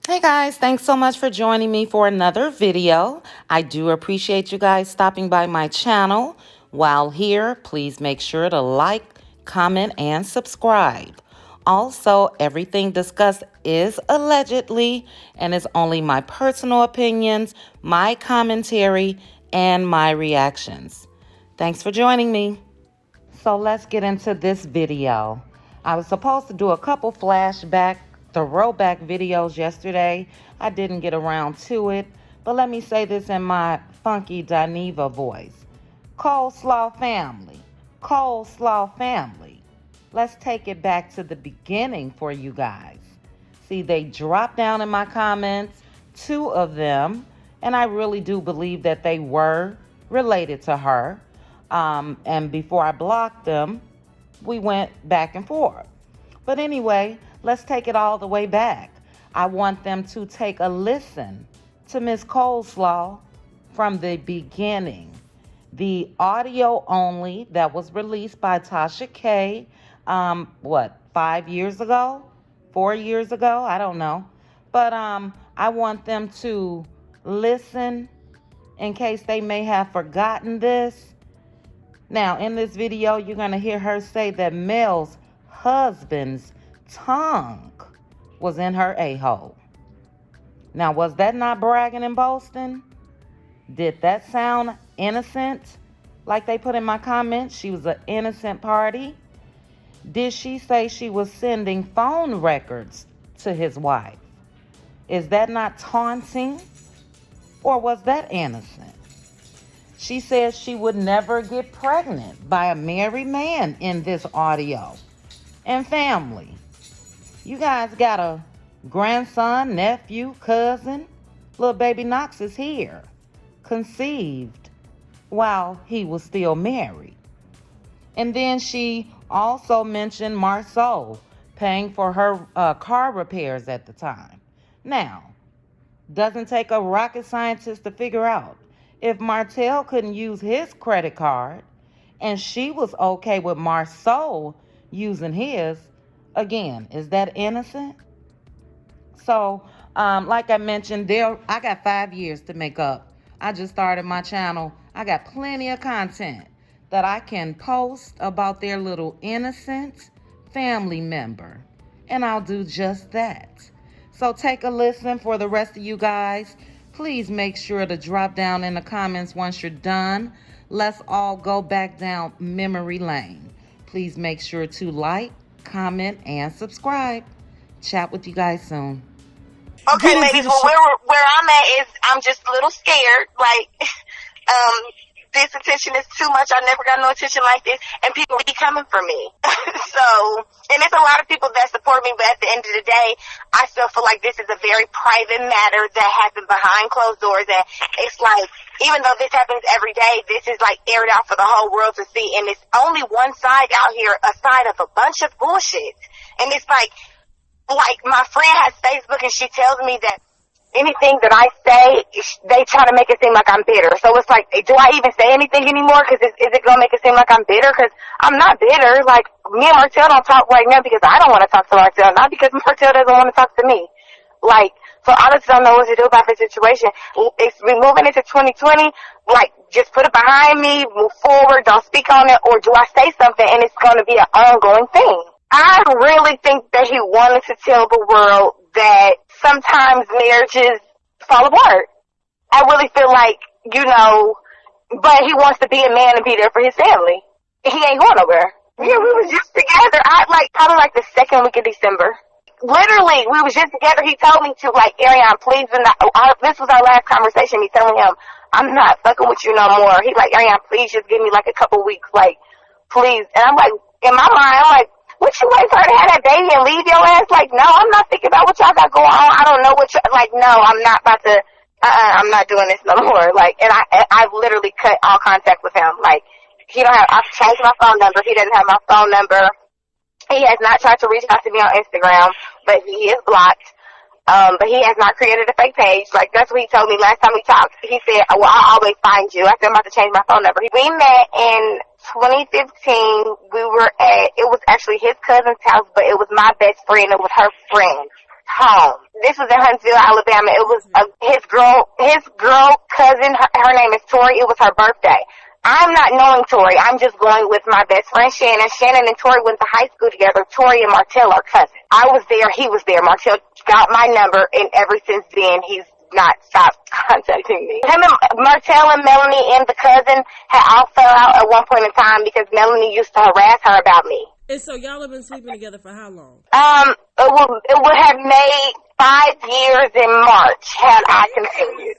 Hey guys, thanks so much for joining me for another video. I do appreciate you guys stopping by my channel. While here, please make sure to like, comment, and subscribe. Also, everything discussed is allegedly and is only my personal opinions, my commentary, and my reactions. Thanks for joining me. So let's get into this video. I was supposed to do a couple flashback, throwback videos yesterday. I didn't get around to it, but let me say this in my funky Dineva voice. Coleslaw family, coleslaw family. Let's take it back to the beginning for you guys. See, they dropped down in my comments, two of them, and I really do believe that they were related to her. And before I blocked them, we went back and forth. But anyway, let's take it all the way back. I want them to take a listen to Miss Coleslaw from the beginning. The audio only that was released by Tasha K, 5 years ago? 4 years ago? I don't know. But I want them to listen in case they may have forgotten this. Now, in this video, you're going to hear her say that Mel's husband's tongue was in her a-hole. Now, was that not bragging and boasting? Did that sound innocent? Like they put in my comments, she was an innocent party? Did she say she was sending phone records to his wife? Is that not taunting? Or was that innocent? She says she would never get pregnant by a married man in this audio. And family, you guys got a grandson, nephew, cousin. Little baby Knox is here, conceived while he was still married. And then she also mentioned Marceau paying for her car repairs at the time. Now, doesn't take a rocket scientist to figure out if Martell couldn't use his credit card and she was okay with Marceau using his, again, is that innocent? So, like I mentioned, I got 5 years to make up. I just started my channel. I got plenty of content that I can post about their little innocent family member. And I'll do just that. So take a listen for the rest of you guys. Please make sure to drop down in the comments once you're done. Let's all go back down memory lane. Please make sure to like, comment, and subscribe. Chat with you guys soon. Okay, ladies, well, where I'm at is I'm just a little scared. Like, this attention is too much. I never got no attention like this, and people be coming for me. So, and there's a lot of people that support me, but at the end of the day, I still feel like this is a very private matter that happened behind closed doors, and it's like, even though this happens every day, this is like aired out for the whole world to see, and it's only one side out here, a side of a bunch of bullshit. And it's like my friend has Facebook, and she tells me that anything that I say, they try to make it seem like I'm bitter. So it's like, do I even say anything anymore? Because is it going to make it seem like I'm bitter? Because I'm not bitter. Like, me and Martell don't talk right now because I don't want to talk to Martell, not because Martell doesn't want to talk to me. Like, so I just don't know what to do about the situation. It's we moving into 2020. Like, just put it behind me, move forward, don't speak on it, or do I say something and it's going to be an ongoing thing? I really think that he wanted to tell the world that sometimes marriages fall apart. I really feel like, but he wants to be a man and be there for his family. He ain't going nowhere. Yeah, we was just together. Probably like the second week of December. Literally, we was just together. He told me to, like, Ariane, please, this was our last conversation, me telling him, I'm not fucking with you no more. He's like, Ariane, please just give me like a couple weeks, like, please. And I'm like, in my mind, I'm like, what you wait for her to have that baby and leave your ass? Like, no, I'm not thinking about what y'all got going on. I don't know no, I'm not about to, I'm not doing this no more. Like, and I've literally cut all contact with him. Like, I've changed my phone number. He doesn't have my phone number. He has not tried to reach out to me on Instagram, but he is blocked. But he has not created a fake page. Like, that's what he told me last time we talked. He said, well, I'll always find you. I said, I'm about to change my phone number. We met in 2015. It was actually his cousin's house, but it was my best friend. It was her friend. home. This was in Huntsville, Alabama. It was his girl cousin. Her name is Tori. It was her birthday. I'm not knowing Tori. I'm just going with my best friend Shannon. Shannon and Tori went to high school together. Tori and Martell are cousins. I was there. He was there. Martell got my number, and ever since then, he's not stopped contacting me. Him and Martell and Melanie and the cousin had all fell out at one point in time because Melanie used to harass her about me. And so y'all have been sleeping together for how long? It would have made 5 years in March had I continued.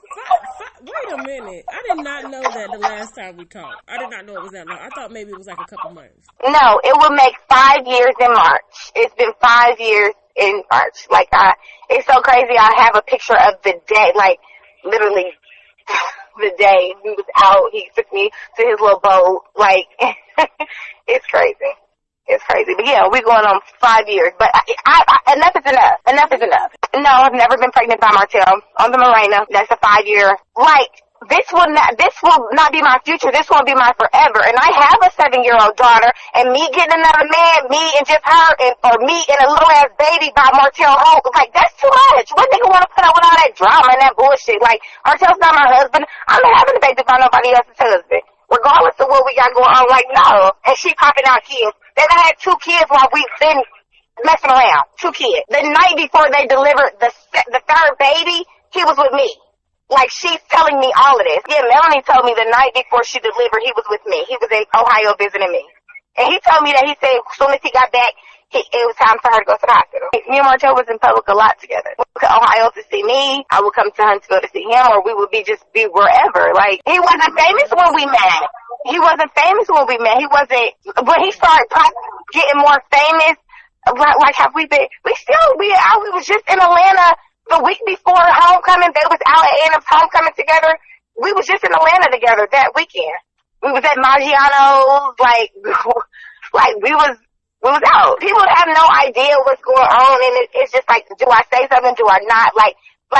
Wait a minute. I did not know that the last time we talked. I did not know it was that long. I thought maybe it was like a couple months. No, it would make 5 years in March. It's been 5 years in March. Like, it's so crazy. I have a picture of the day, like, literally the day he was out. He took me to his little boat. Like, it's crazy. It's crazy. But yeah, we're going on 5 years. But enough is enough. Enough is enough. No, I've never been pregnant by Martell. On the Morena. That's a 5 year. Like, this will not be my future. This won't be my forever. And I have a 7-year-old daughter, and me getting another man, me and just her, or me and a little ass baby by Martell home, like, that's too much. What nigga want to put up with all that drama and that bullshit? Like, Martell's not my husband. I'm not having a baby by nobody else's husband. Regardless of what we got going on, like, no. And she popping out kids. Then I had 2 kids while we've been messing around. 2 kids. The night before they delivered the 3rd baby, he was with me. Like, she's telling me all of this. Yeah, Melanie told me the night before she delivered, he was with me. He was in Ohio visiting me. And he told me that he said as soon as he got back, it was time for her to go to the hospital. Me and Martell was in public a lot together. We would to Ohio to see me. I would come to Huntsville to see him, or we would be wherever. Like, he wasn't famous when we met. He wasn't famous when we met. He wasn't, when he started getting more famous, like have we been, we was just in Atlanta the week before homecoming. They was out at Ann's homecoming together. We was just in Atlanta together that weekend. We was at Maggiano's, like we was out. People have no idea what's going on, and it's just like, do I say something? Do I not? Like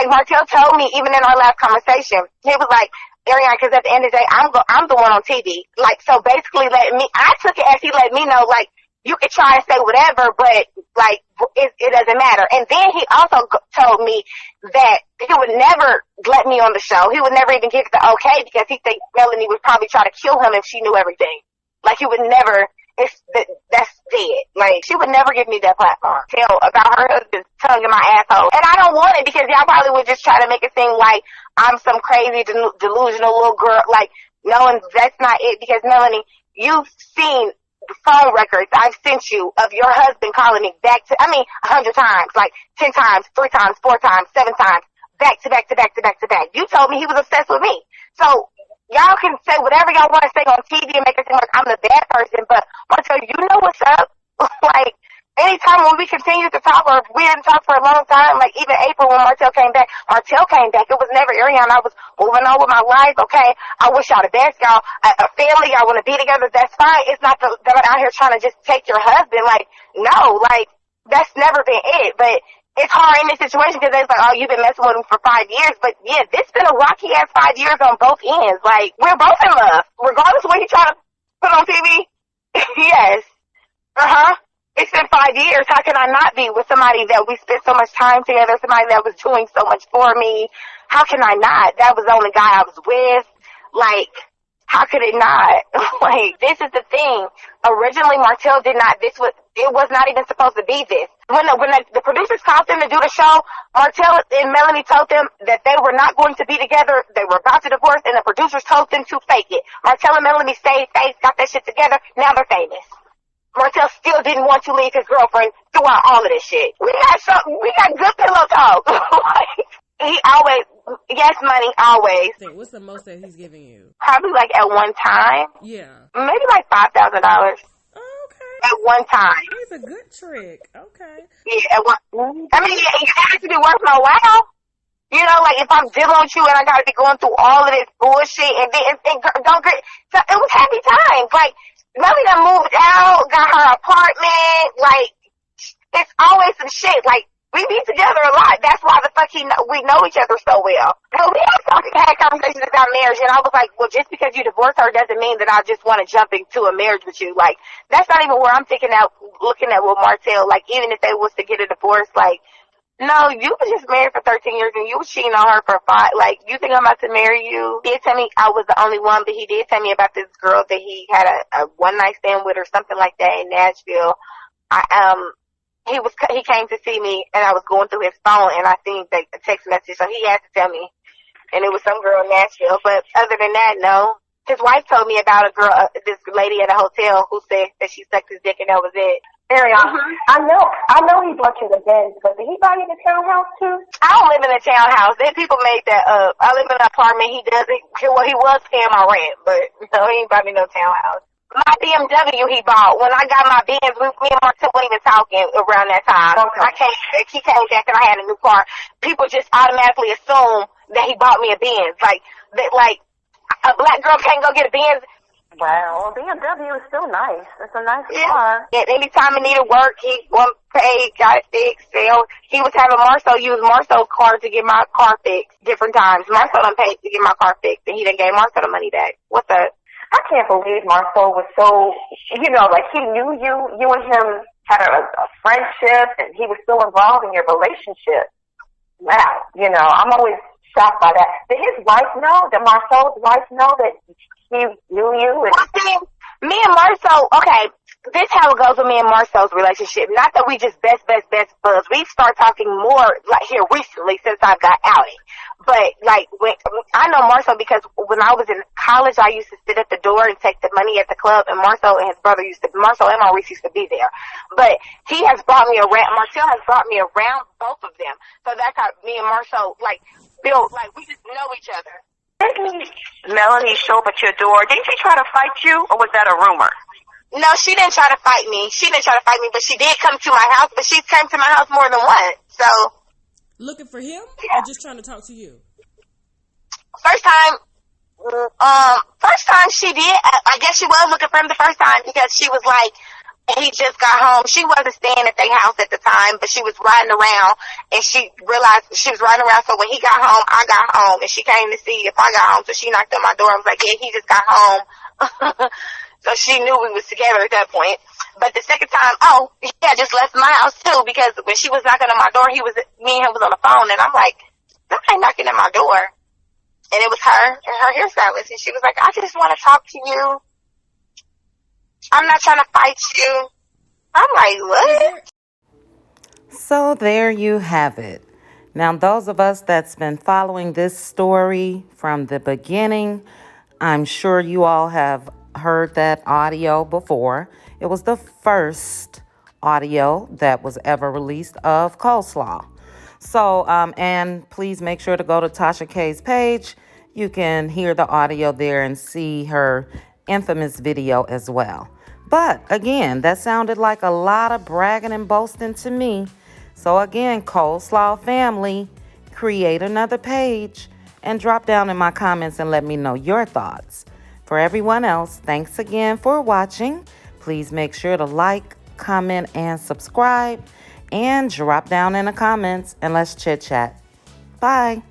Martell told me, even in our last conversation, he was like, Ariana, because at the end of the day, I'm the one on TV. Like, so basically I took it as he let me know, like, you could try to say whatever, but, like, it doesn't matter. And then he also told me that he would never let me on the show. He would never even give the okay because he thinks Melanie would probably try to kill him if she knew everything. Like, he would never, that's dead. Like, she would never give me that platform. Tell about her husband's tongue in my asshole. And I don't want it because y'all probably would just try to make it seem like I'm some crazy, delusional little girl. Like, no, that's not it. Because, Melanie, you've seen the phone records I've sent you of your husband calling me 100 times. Like, 10 times, 3 times, 4 times, 7 times. Back to back to back to back to back. You told me he was obsessed with me. So, y'all can say whatever y'all want to say on TV and make it seem like I'm the bad person, but Martell, you know what's up. Like, anytime when we continue to talk, or if we didn't talk for a long time, like even April when Martell came back, it was never Ariana. I was moving on with my life, okay? I wish y'all the best, y'all. A family, y'all want to be together, that's fine. It's not that I'm out here trying to just take your husband. Like, no, like, that's never been it. But it's hard in this situation because it's like, oh, you've been messing with him for 5 years. But yeah, this been a rocky ass 5 years on both ends. Like, we're both in love. Regardless of what he try to put on TV. Yes. It's been 5 years. How can I not be with somebody that we spent so much time together, somebody that was doing so much for me? How can I not? That was the only guy I was with. Like, how could it not? Like, this is the thing. Originally, Martell it was not even supposed to be this. When the producers called them to do the show, Martell and Melanie told them that they were not going to be together. They were about to divorce, and the producers told them to fake it. Martell and Melanie stayed face, got that shit together. Now they're famous. Martell still didn't want to leave his girlfriend throughout all of this shit. We got good pillow talk. Like, he always, yes, money, always. What's the most that he's giving you? Probably like at one time. Yeah. Maybe like $5,000. Oh, okay. At one time. It's a good trick. Okay. Yeah, it has to be worth my while. You know, like, if I'm dealing with you and I gotta be going through all of this bullshit and then, so it was happy times. Like, Melanie done moved out, got her apartment, like, it's always some shit. Like, we be together a lot. That's why the fuck we know each other so well. No, we had conversations about marriage, and I was like, well, just because you divorced her doesn't mean that I just want to jump into a marriage with you. Like, that's not even where I'm looking at with Martell. Like, even if they was to get a divorce, like, No, you were just married for 13 years and you was cheating on her for 5. Like, you think I'm about to marry you? He did tell me I was the only one, but he did tell me about this girl that he had a one night stand with or something like that in Nashville. He came to see me and I was going through his phone and I seen the text message, so he had to tell me. And it was some girl in Nashville. But other than that, no. His wife told me about a girl, this lady at a hotel who said that she sucked his dick and that was it. Ariana, I know he bought you the Benz, but did he buy you the townhouse too? I don't live in a townhouse. Then people made that up. I live in an apartment. He was paying my rent, but no, he ain't bought me no townhouse. My BMW he bought. When I got my Benz, me and Mark weren't even talking around that time. Okay. He came back and I had a new car. People just automatically assume that he bought me a Benz. Like a black girl can't go get a Benz. Wow, BMW is still nice. It's a nice car. And anytime he needed work, he paid, got it fixed. He was having Marceau use Marceau's car to get my car fixed different times. Marceau done paid to get my car fixed, and he done gave Marceau the money back. What's up? I can't believe Marceau was so, like he knew you. You and him had a friendship, and he was still involved in your relationship. Wow, I'm always shocked by that. Did his wife know? Did Marceau's wife know that he knew you? Me and Marceau, okay, this how it goes with me and Marceau's relationship. Not that we just best buds. We've started talking more like here recently since I got outed. But like when I know Marceau because when I was in college, I used to sit at the door and take the money at the club, and Marceau and his brother Marceau and Maurice used to be there. But he has brought me around. Marcel has brought me around both of them. So that's how me and Marceau built. Like we just know each other. Didn't Melanie show up at your door? Didn't she try to fight you, or was that a rumor? No, she didn't try to fight me. But she did come to my house. But she came to my house more than once. So. Looking for him, or just trying to talk to you? First time she did. I guess she was looking for him the first time because she was like, he just got home. She wasn't staying at their house at the time, but she was riding around, and she realized she was riding around. So when he got home, I got home, and she came to see if I got home. So she knocked on my door. I was like, yeah, he just got home. So she knew we was together at that point. But the second time, he had just left my house too, because when she was knocking on my door, me and him was on the phone, and I'm like, somebody knocking at my door. And it was her and her hairstylist, and she was like, I just want to talk to you. I'm not trying to fight you. I'm like, what? So there you have it. Now, those of us that's been following this story from the beginning, I'm sure you all have heard that audio before. It was the first audio that was ever released of Coleslaw. So, and please make sure to go to Tasha K's page. You can hear the audio there and see her infamous video as well. But again, that sounded like a lot of bragging and boasting to me. So again, Coleslaw family, create another page and drop down in my comments and let me know your thoughts. For everyone else, thanks again for watching. Please make sure to like, comment, and subscribe. And drop down in the comments and let's chit chat. Bye.